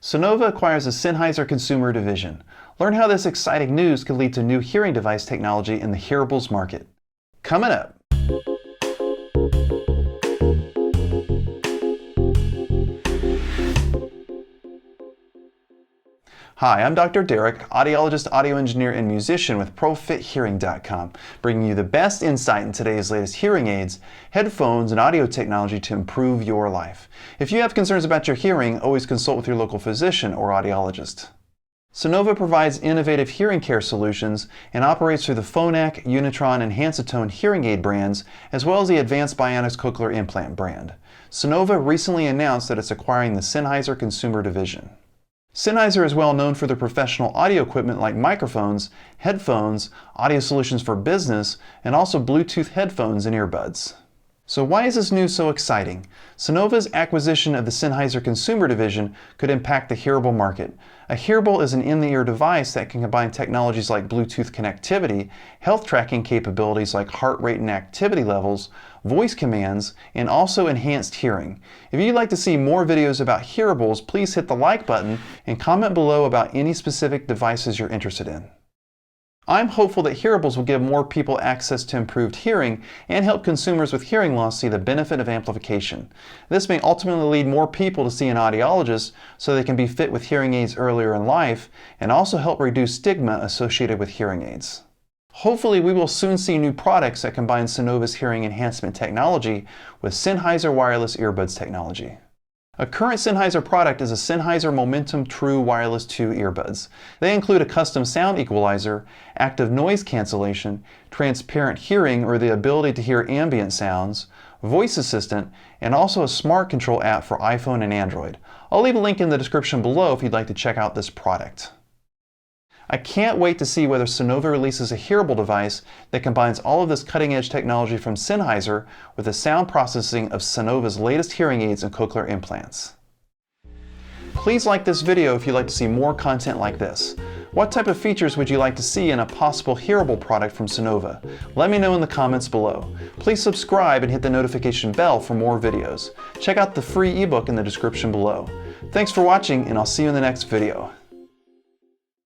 Sonova acquires the Sennheiser Consumer Division. Learn how this exciting news could lead to new hearing device technology in the hearables market. Coming up. Hi, I'm Dr. Derek, audiologist, audio engineer, and musician with ProFitHearing.com, bringing you the best insight in today's latest hearing aids, headphones, and audio technology to improve your life. If you have concerns about your hearing, always consult with your local physician or audiologist. Sonova provides innovative hearing care solutions and operates through the Phonak, Unitron, and Hansatone hearing aid brands, as well as the Advanced Bionics Cochlear Implant brand. Sonova recently announced that it's acquiring the Sennheiser Consumer Division. Sennheiser is well known for their professional audio equipment like microphones, headphones, audio solutions for business, and also Bluetooth headphones and earbuds. So why is this news so exciting? Sonova's acquisition of the Sennheiser Consumer Division could impact the hearable market. A hearable is an in-the-ear device that can combine technologies like Bluetooth connectivity, health tracking capabilities like heart rate and activity levels, voice commands, and also enhanced hearing. If you'd like to see more videos about hearables, please hit the like button and comment below about any specific devices you're interested in. I'm hopeful that hearables will give more people access to improved hearing and help consumers with hearing loss see the benefit of amplification. This may ultimately lead more people to see an audiologist so they can be fit with hearing aids earlier in life and also help reduce stigma associated with hearing aids. Hopefully, we will soon see new products that combine Sonova's hearing enhancement technology with Sennheiser wireless earbuds technology. A current Sennheiser product is a Sennheiser Momentum True Wireless 2 earbuds. They include a custom sound equalizer, active noise cancellation, transparent hearing or the ability to hear ambient sounds, voice assistant, and also a smart control app for iPhone and Android. I'll leave a link in the description below if you'd like to check out this product. I can't wait to see whether Sonova releases a hearable device that combines all of this cutting-edge technology from Sennheiser with the sound processing of Sonova's latest hearing aids and cochlear implants. Please like this video if you'd like to see more content like this. What type of features would you like to see in a possible hearable product from Sonova? Let me know in the comments below. Please subscribe and hit the notification bell for more videos. Check out the free ebook in the description below. Thanks for watching, and I'll see you in the next video.